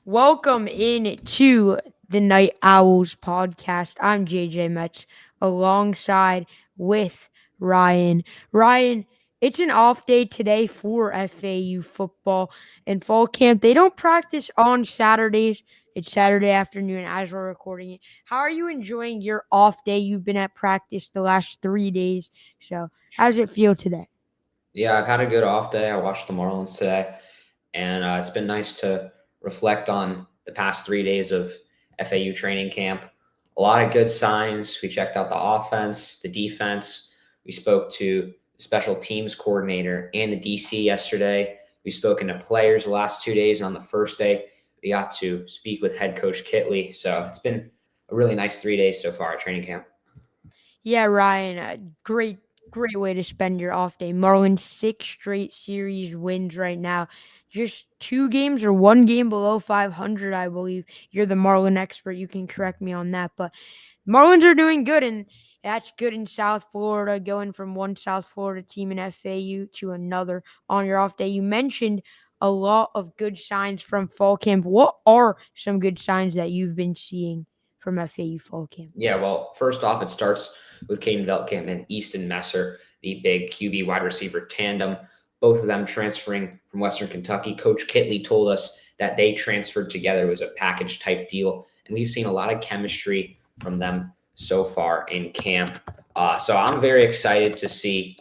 Welcome in to the Night Owls podcast. I'm JJ Metz alongside with Ryan. Ryan, it's an off day today for FAU football and fall camp. They don't practice on Saturdays. It's Saturday afternoon as we're recording it. How are you enjoying your off day? You've been at practice the last 3 days. So, how does it feel today? Yeah, I've had a good off day. I watched the Marlins today, and it's been nice to reflect on the past 3 days of FAU training camp. A lot of good signs. We checked out the offense, the defense. We spoke to the special teams coordinator and the DC yesterday. We've spoken to players the last 2 days, and on the first day, we got to speak with head coach Kitley. So it's been a really nice 3 days so far at training camp. Yeah, Ryan, great way to spend your off day. Marlins 6 straight series wins right now. Just 2 games or 1 game below 500, I believe. You're the Marlin expert. You can correct me on that. But Marlins are doing good, and that's good in South Florida, going from one South Florida team in FAU to another on your off day. You mentioned a lot of good signs from fall camp. What are some good signs that you've been seeing from FAU fall camp? Yeah, well, first off, it starts with Caden Veltkamp and Easton Messer, the big QB wide receiver tandem. Both of them transferring from Western Kentucky. Coach Kitley told us that they transferred together. It was a package type deal, and we've seen a lot of chemistry from them so far in camp. So I'm very excited to see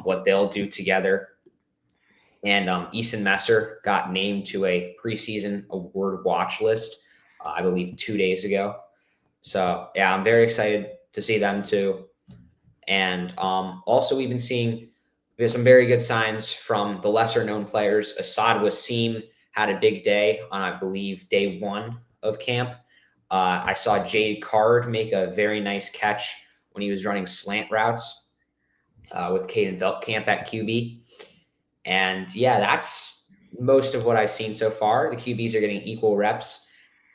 what they'll do together. And Easton Messer got named to a preseason award watch list, I believe, 2 days ago. So yeah, I'm very excited to see them too. And also, we've been seeing there's some very good signs from the lesser known players. Assad Wasim had a big day on, I believe, day one of camp. I saw Jade Card make a very nice catch when he was running slant routes with Caden Veltkamp at QB. And yeah, that's most of what I've seen so far. The QBs are getting equal reps.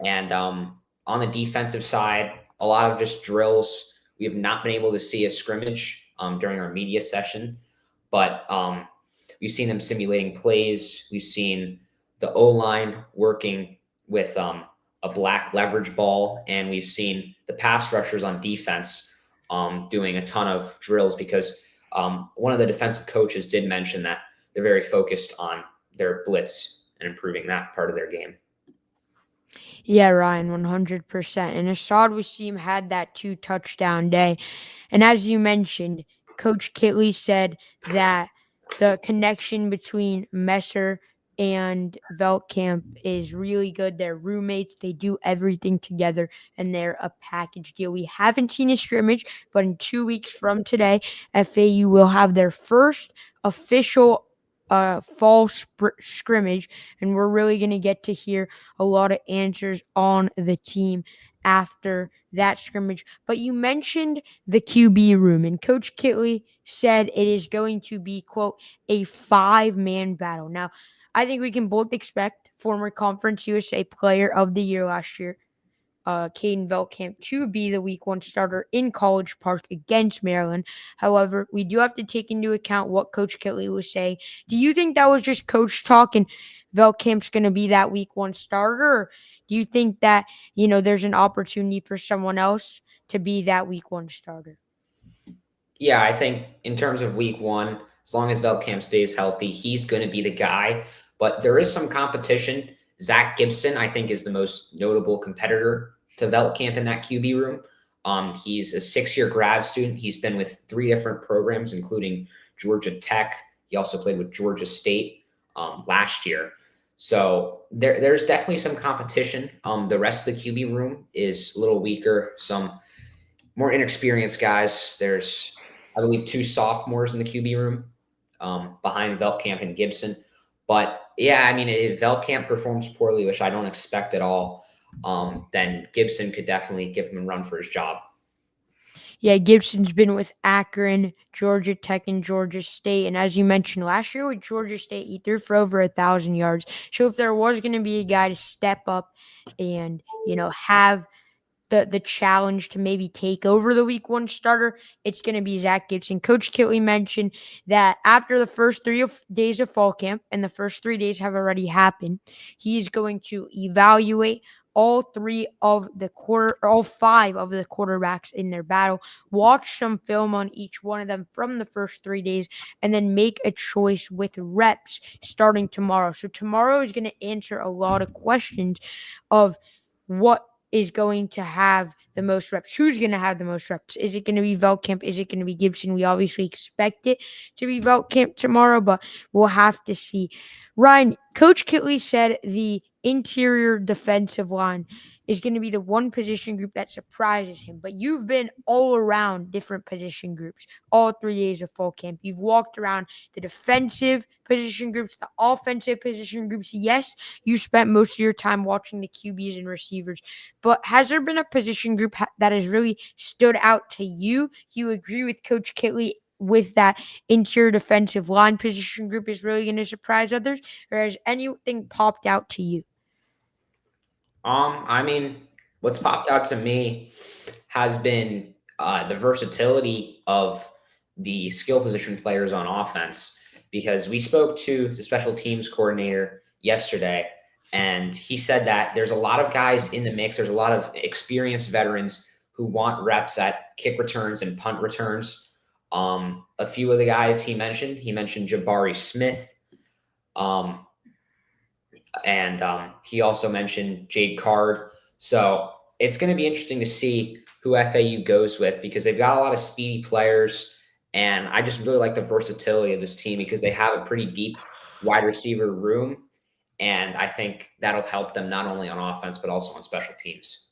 And on the defensive side, a lot of just drills. We have not been able to see a scrimmage during our media session, but we've seen them simulating plays. We've seen the O line working with a black leverage ball, and we've seen the pass rushers on defense doing a ton of drills because one of the defensive coaches did mention that they're very focused on their blitz and improving that part of their game. Yeah, Ryan, 100%. And Assad Wasim had that 2 touchdown day. And as you mentioned, Coach Kitley said that the connection between Messer and Veltkamp is really good. They're roommates, they do everything together, and they're a package deal. We haven't seen a scrimmage, but in 2 weeks from today, FAU will have their first official fall scrimmage, and we're really going to get to hear a lot of answers on the team after that scrimmage. But you mentioned the QB room, and Coach Kitley said it is going to be, quote, a 5-man battle. Now, I think we can both expect former Conference USA Player of the Year last year, Caden Veltkamp, to be the week one starter in College Park against Maryland. However, we do have to take into account what Coach Kitley was saying. Do you think that was just coach talk and Veltkamp's going to be that week one starter? Or do you think that, there's an opportunity for someone else to be that week one starter? Yeah, I think in terms of week one, as long as Veltkamp stays healthy, he's going to be the guy. But there is some competition. Zach Gibson, I think, is the most notable competitor to Veltkamp in that QB room. He's a 6-year grad student. He's been with 3 different programs, including Georgia Tech. He also played with Georgia State last year. So there's definitely some competition. The rest of the QB room is a little weaker. Some more inexperienced guys. There's, I believe, 2 sophomores in the QB room behind Veltkamp and Gibson. But yeah, I mean, if Veltkamp performs poorly, which I don't expect at all, then Gibson could definitely give him a run for his job. Yeah, Gibson's been with Akron, Georgia Tech, and Georgia State. And as you mentioned, last year with Georgia State, he threw for over 1,000 yards. So if there was going to be a guy to step up and, have the challenge to maybe take over the week one starter, it's going to be Zach Gibson. Coach Kitley mentioned that after the first days of fall camp, and the first 3 days have already happened, he's going to evaluate all five of the quarterbacks in their battle, watch some film on each one of them from the first 3 days, and then make a choice with reps starting tomorrow. So tomorrow is going to answer a lot of questions of what is going to have the most reps. Who's going to have the most reps? Is it going to be Velkamp? Is it going to be Gibson? We obviously expect it to be Velkamp tomorrow, but we'll have to see. Ryan, Coach Kitley said the interior defensive line is going to be the one position group that surprises him. But you've been all around different position groups all 3 days of fall camp. You've walked around the defensive position groups, the offensive position groups. Yes, you spent most of your time watching the QBs and receivers, but has there been a position group that has really stood out to you? Do you agree with Coach Kitley with that interior defensive line position group is really going to surprise others, or has anything popped out to you? I mean, what's popped out to me has been the versatility of the skill position players on offense. Because we spoke to the special teams coordinator yesterday, and he said that there's a lot of guys in the mix. There's a lot of experienced veterans who want reps at kick returns and punt returns. A few of the guys he mentioned Jabari Smith. Um, and he also mentioned Jade Card. So it's going to be interesting to see who FAU goes with because they've got a lot of speedy players. And I just really like the versatility of this team because they have a pretty deep wide receiver room. And I think that'll help them not only on offense, but also on special teams.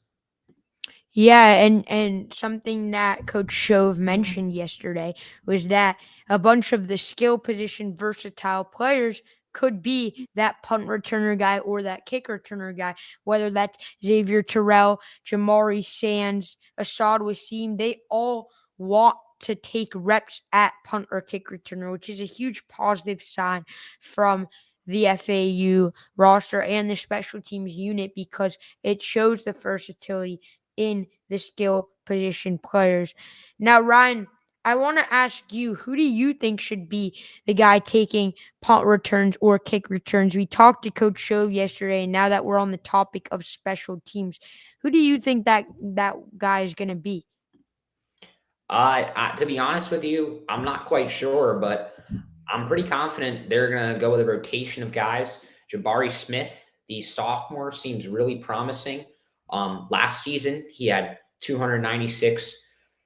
Yeah, and something that Coach Shove mentioned yesterday was that a bunch of the skill position versatile players could be that punt returner guy or that kick returner guy, whether that's Xavier Terrell, Jamari Sands, Assad Wasim, they all want to take reps at punt or kick returner, which is a huge positive sign from the FAU roster and the special teams unit because it shows the versatility in the skill position players. Now, Ryan, I want to ask you, who do you think should be the guy taking punt returns or kick returns? We talked to Coach Shove yesterday, and now that we're on the topic of special teams, who do you think that guy is going to be? To be honest with you, I'm not quite sure, but I'm pretty confident they're going to go with a rotation of guys. Jabari Smith, the sophomore, seems really promising. Last season, he had 296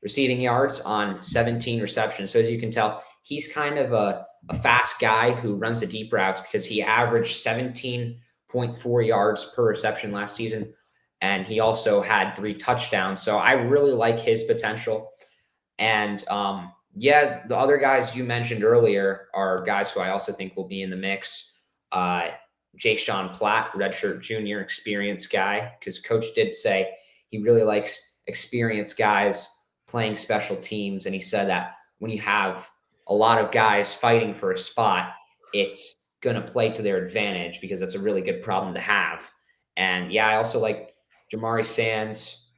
receiving yards on 17 receptions. So as you can tell, he's kind of a fast guy who runs the deep routes because he averaged 17.4 yards per reception last season. And he also had 3 touchdowns. So I really like his potential. And yeah, the other guys you mentioned earlier are guys who I also think will be in the mix. Uh, Jake Sean Platt, redshirt junior, experienced guy, because coach did say he really likes experienced guys playing special teams. And he said that when you have a lot of guys fighting for a spot, it's going to play to their advantage because that's a really good problem to have. And yeah, I also like Jamari Sands.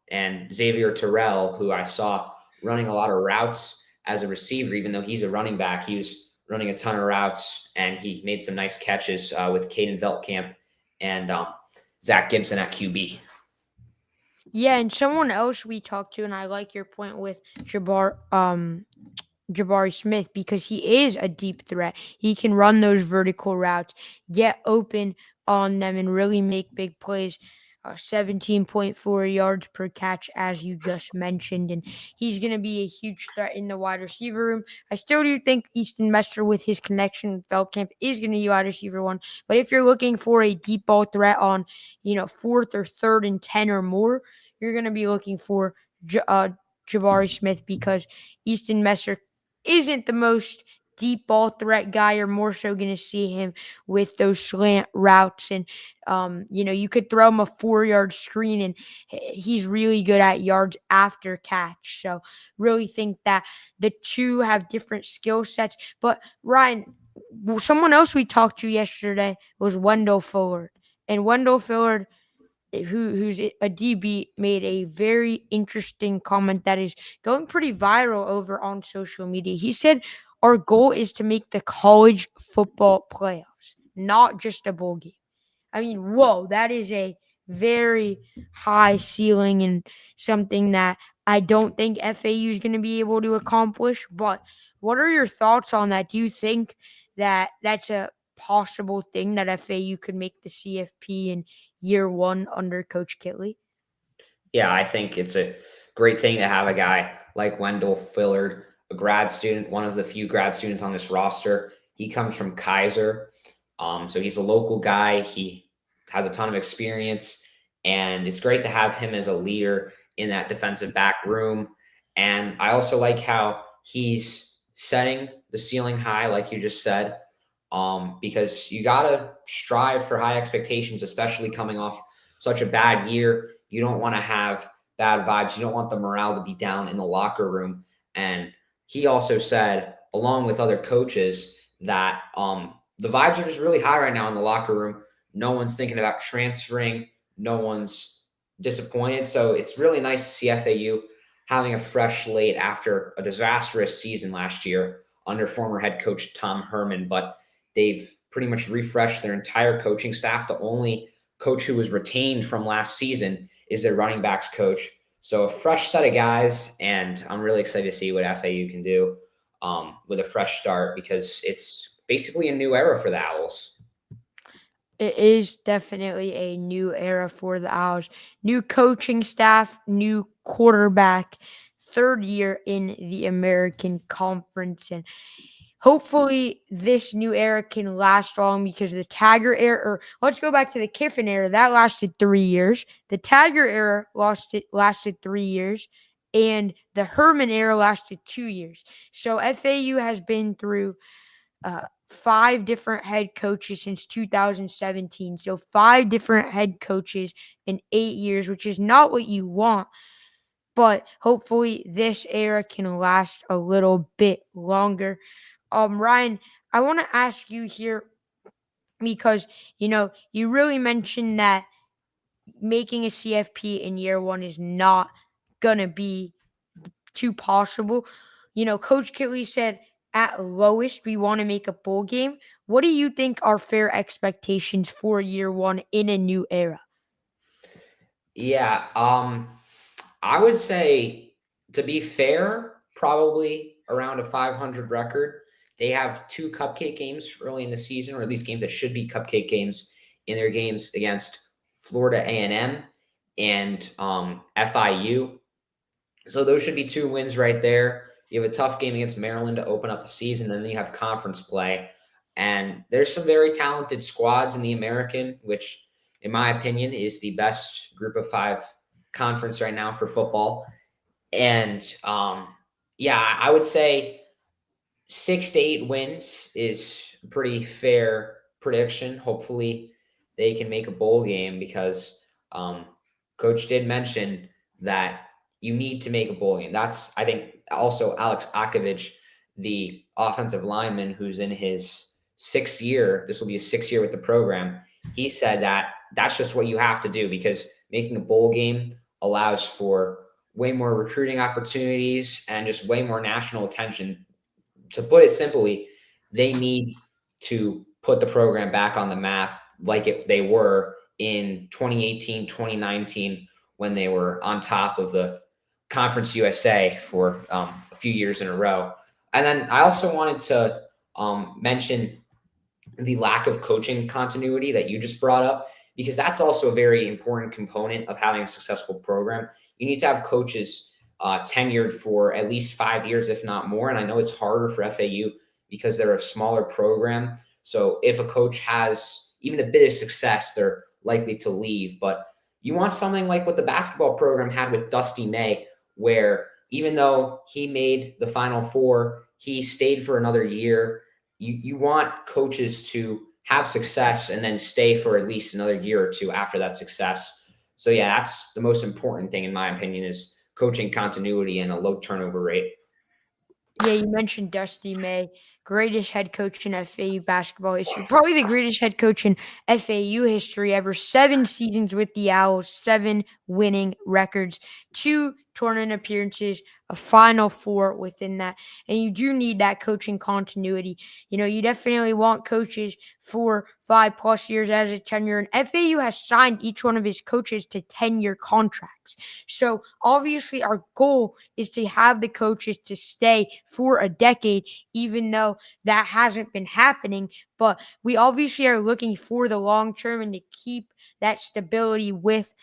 And Xavier Terrell, who I saw running a lot of routes as a receiver, even though he's a running back, he was running a ton of routes and he made some nice catches with Caden Veltkamp and Zach Gibson at QB. Yeah, and someone else we talked to, and I like your point with Jabari Smith because he is a deep threat. He can run those vertical routes, get open on them, and really make big plays. 17.4 yards per catch, as you just mentioned. And he's going to be a huge threat in the wide receiver room. I still do think Easton Messer, with his connection with Feldkamp, is going to be wide receiver one. But if you're looking for a deep ball threat on, fourth or third and 10 or more, you're going to be looking for Jabari Smith because Easton Messer isn't the most deep ball threat guy. You're more so going to see him with those slant routes. And, you could throw him a 4-yard screen and he's really good at yards after catch. So really think that the two have different skill sets. But Ryan, someone else we talked to yesterday was Wendell Fullard. And Wendell Fullard who's a DB, made a very interesting comment that is going pretty viral over on social media. He said, "Our goal is to make the college football playoffs, not just a bowl game." I mean, whoa, that is a very high ceiling and something that I don't think FAU is going to be able to accomplish. But what are your thoughts on that? Do you think that that's a possible thing that FAU could make the CFP in year one under Coach Kitley? Yeah, I think it's a great thing to have a guy like Wendell Fillard, a grad student, one of the few grad students on this roster. He comes from Kaiser, so he's a local guy. He has a ton of experience, and it's great to have him as a leader in that defensive back room. And I also like how he's setting the ceiling high, like you just said, because you got to strive for high expectations, especially coming off such a bad year. You don't want to have bad vibes. You don't want the morale to be down in the locker room. And he also said, along with other coaches, that the vibes are just really high right now in the locker room. No one's thinking about transferring. No one's disappointed. So it's really nice to see FAU having a fresh slate after a disastrous season last year under former head coach Tom Herman. But they've pretty much refreshed their entire coaching staff. The only coach who was retained from last season is their running backs coach. So a fresh set of guys, and I'm really excited to see what FAU can do with a fresh start because it's basically a new era for the Owls. It is definitely a new era for the Owls. New coaching staff, new quarterback, third year in the American Conference. And hopefully this new era can last long because the Taggart era, or let's go back to the Kiffin era, that lasted 3 years. The Taggart era lasted 3 years. And the Herman era lasted 2 years. So FAU has been through five different head coaches since 2017. So five different head coaches in 8 years, which is not what you want. But hopefully this era can last a little bit longer. Ryan, I want to ask you here because you really mentioned that making a CFP in year one is not gonna be too possible. Coach Kitley said at lowest we want to make a bowl game. What do you think are fair expectations for year one in a new era? Yeah, I would say to be fair, probably around a 500 record. They have two cupcake games early in the season, or at least games that should be cupcake games in their games against Florida A&M and FIU. So those should be two wins right there. You have a tough game against Maryland to open up the season, and then you have conference play. And there's some very talented squads in the American, which, in my opinion, is the best group of five conference right now for football. And yeah, I would say 6 to 8 wins is a pretty fair prediction. Hopefully, they can make a bowl game because Coach did mention that you need to make a bowl game. That's, I think, also Alex Akovich, the offensive lineman who's in his 6th year. This will be his 6th year with the program. He said that that's just what you have to do because making a bowl game allows for way more recruiting opportunities and just way more national attention. To put it simply, they need to put the program back on the map like they were in 2018, 2019, when they were on top of the Conference USA for a few years in a row. And then I also wanted to mention the lack of coaching continuity that you just brought up, because that's also a very important component of having a successful program. You need to have coaches tenured for at least 5 years, if not more. And I know it's harder for FAU because they're a smaller program. So if a coach has even a bit of success, they're likely to leave. But you want something like what the basketball program had with Dusty May, where even though he made the Final Four, he stayed for another year. You want coaches to have success and then stay for at least another year or two after that success. So yeah, that's the most important thing in my opinion, is coaching continuity and a low turnover rate. Yeah, you mentioned Dusty May. greatest head coach in FAU basketball history, probably the greatest head coach in FAU history ever. 7 seasons with the Owls, 7 winning records, 2 tournament appearances, a Final Four within that. And you do need that coaching continuity. You definitely want coaches for 5+ years as a tenure. And FAU has signed each one of his coaches to 10-year contracts. So obviously, our goal is to have the coaches to stay for a decade, even though that hasn't been happening. But we obviously are looking for the long term and to keep that stability with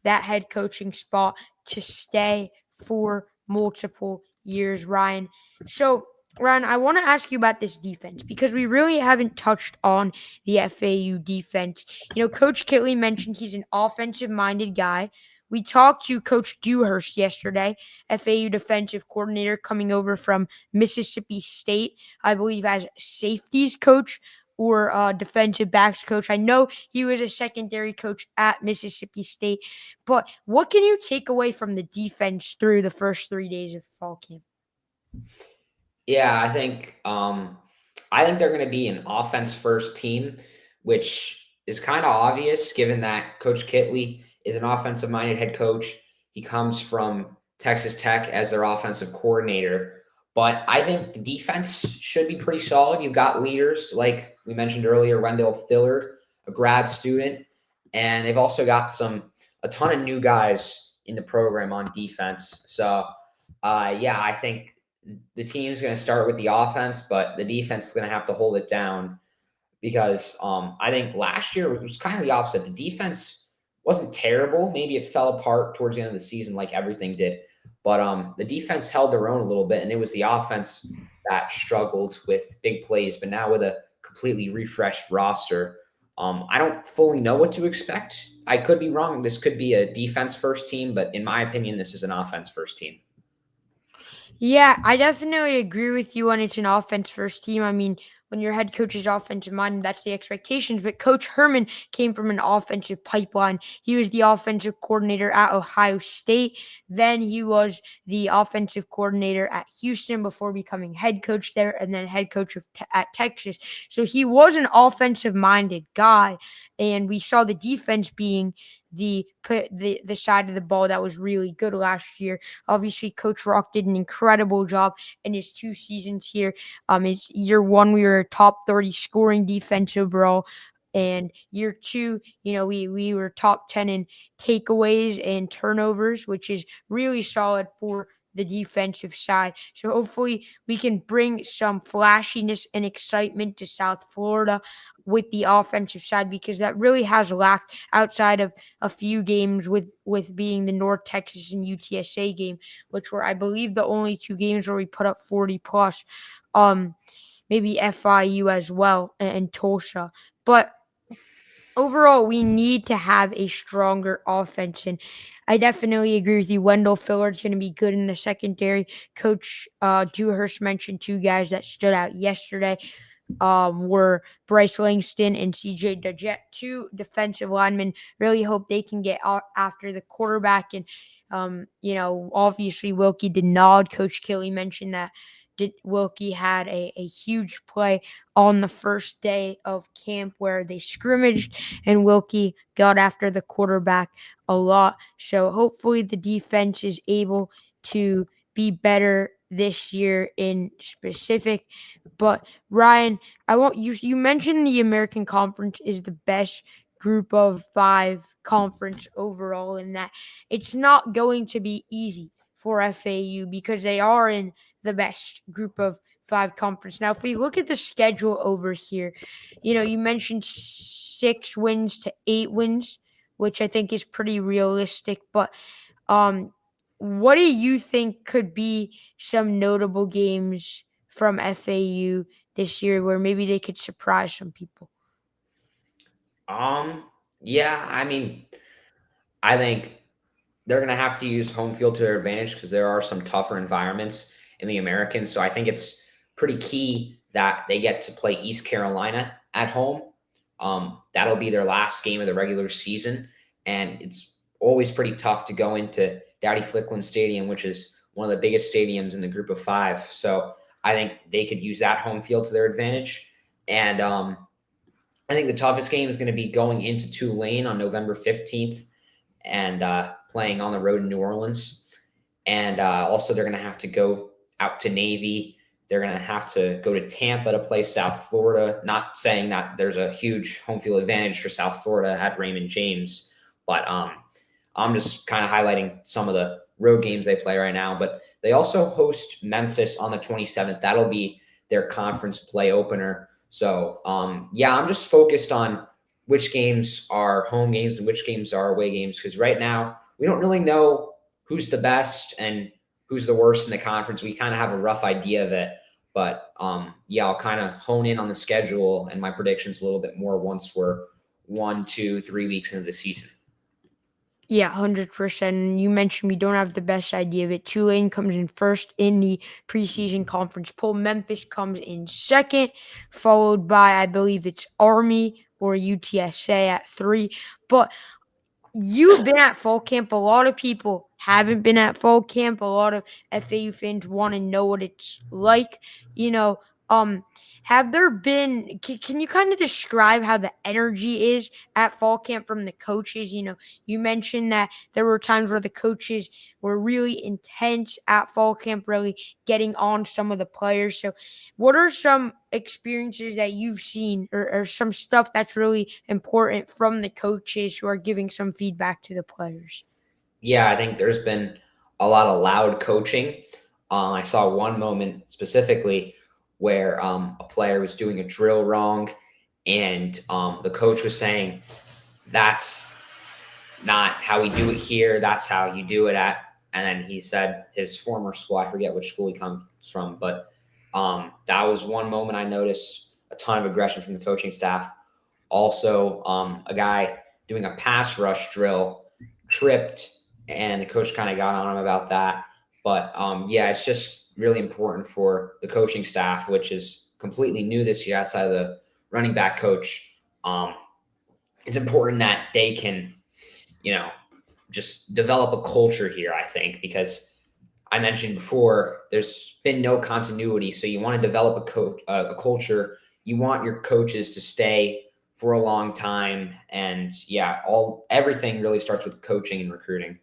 that head coaching spot to stay for multiple years, Ryan. So, Ryan, I want to ask you about this defense because we really haven't touched on the FAU defense. Coach Kitley mentioned he's an offensive minded guy. We talked to Coach Dewhurst yesterday, FAU defensive coordinator coming over from Mississippi State, I believe, as safeties coach or defensive backs coach. I know he was a secondary coach at Mississippi State. But what can you take away from the defense through the first 3 days of fall camp? Yeah, I think they're going to be an offense first team, which is kind of obvious given that Coach Kitley is an offensive minded head coach. He comes from Texas Tech as their offensive coordinator. But I think the defense should be pretty solid. You've got leaders like we mentioned earlier, Wendell Fillard, a grad student, and they've also got a ton of new guys in the program on defense. So yeah, I think the team's going to start with the offense, but the defense is going to have to hold it down because I think last year it was kind of the opposite. The defense wasn't terrible. Maybe it fell apart towards the end of the season like everything did. But the defense held their own a little bit, and it was the offense that struggled with big plays. But now with a completely refreshed roster, I don't fully know what to expect. I could be wrong. This could be a defense first team, but in my opinion, this is an offense first team. Yeah, I definitely agree with you on it's an offense first team. I mean, when your head coach is offensive minded, that's the expectations. But Coach Herman came from an offensive pipeline. He was the offensive coordinator at Ohio State. Then he was the offensive coordinator at Houston before becoming head coach there and then head coach at Texas. So he was an offensive minded guy. And we saw the defense being the side of the ball that was really good last year. Obviously, Coach Rock did an incredible job in his 2 seasons here. It's year one, we were a top 30 scoring defense overall. And year two, we were top 10 in takeaways and turnovers, which is really solid for the defensive side. So hopefully we can bring some flashiness and excitement to South Florida with the offensive side because that really has lacked outside of a few games with being the North Texas and UTSA game, which were I believe the only 2 games where we put up 40 plus. Maybe FIU as well and Tulsa. But overall, we need to have a stronger offense. And I definitely agree with you. Wendell Fillard's going to be good in the secondary. Coach Dewhurst mentioned 2 guys that stood out yesterday were Bryce Langston and CJ Dajette, 2 defensive linemen. Really hope they can get after the quarterback. And, obviously Wilkie Denard, Coach Kelly mentioned that Wilkie had a huge play on the first day of camp where they scrimmaged and Wilkie got after the quarterback a lot. So hopefully the defense is able to be better this year in specific. But Ryan, I want you mentioned the American Conference is the best group of 5 conference overall in that it's not going to be easy for FAU because they are in the best group of 5 conference. Now, if we look at the schedule over here, you mentioned 6 wins to 8 wins, which I think is pretty realistic. But um, what do you think could be some notable games from FAU this year where maybe they could surprise some people? Um, yeah, I mean, I think they're going to have to use home field to their advantage because there are some tougher environments in the Americans. So I think it's pretty key that they get to play East Carolina at home. That'll be their last game of the regular season. And it's always pretty tough to go into Dowdy Flickland Stadium, which is one of the biggest stadiums in the group of 5. So I think they could use that home field to their advantage. And I think the toughest game is going to be going into Tulane on November 15th and playing on the road in New Orleans. And also, they're going to have to go out to Navy. They're going to have to go to Tampa to play South Florida. Not saying that there's a huge home field advantage for South Florida at Raymond James, but I'm just kind of highlighting some of the road games they play right now. But they also host Memphis on the 27th. That'll be their conference play opener. So, yeah, I'm just focused on which games are home games and which games are away games because right now we don't really know who's the best and who's the worst in the conference. We kind of have a rough idea of it, but yeah, I'll kind of hone in on the schedule and my predictions a little bit more once we're 1, 2, 3 weeks into the season. Yeah, 100%. You mentioned we don't have the best idea of it. Tulane comes in first in the preseason conference poll. Memphis comes in second, followed by, I believe it's Army or UTSA at 3. But you've been at fall camp. A lot of people haven't been at fall camp. A lot of FAU fans want to know what it's like. You know, um, have there been? Can you kind of describe how the energy is at fall camp from the coaches? You mentioned that there were times where the coaches were really intense at fall camp, really getting on some of the players. So, what are some experiences that you've seen or some stuff that's really important from the coaches who are giving some feedback to the players? Yeah, I think there's been a lot of loud coaching. I saw one moment specifically where a player was doing a drill wrong, and the coach was saying, "That's not how we do it here. That's how you do it at." And then he said his former school, I forget which school he comes from, but that was one moment I noticed a ton of aggression from the coaching staff. Also, a guy doing a pass rush drill tripped, and the coach kind of got on him about that. But yeah, it's just really important for the coaching staff, which is completely new this year outside of the running back coach. It's important that they can, you know, just develop a culture here, I think, because I mentioned before, there's been no continuity. So you want to develop a culture. You want your coaches to stay for a long time, and yeah, everything really starts with coaching and recruiting.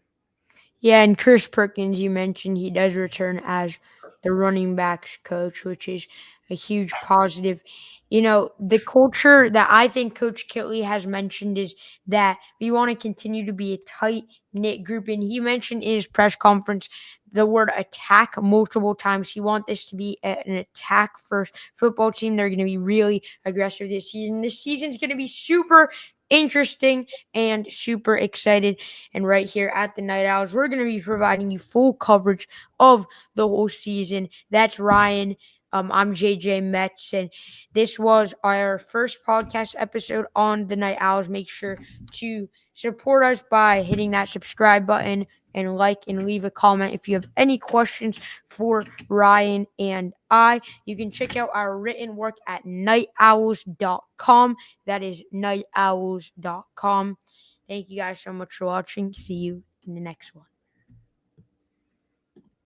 Yeah, and Chris Perkins, you mentioned he does return as the running backs coach, which is a huge positive. The culture that I think Coach Kitley has mentioned is that we want to continue to be a tight knit group. And he mentioned in his press conference the word attack multiple times. He wants this to be an attack first football team. They're going to be really aggressive this season. This season's going to be super interesting and super excited. And right here at the Night Owls, we're going to be providing you full coverage of the whole season. That's Ryan. I'm JJ Metz, and this was our first podcast episode on the Night Owls. Make sure to support us by hitting that subscribe button and like and leave a comment. If you have any questions for Ryan and I, you can check out our written work at nightowls.com. That is nightowls.com. Thank you guys so much for watching. See you in the next one.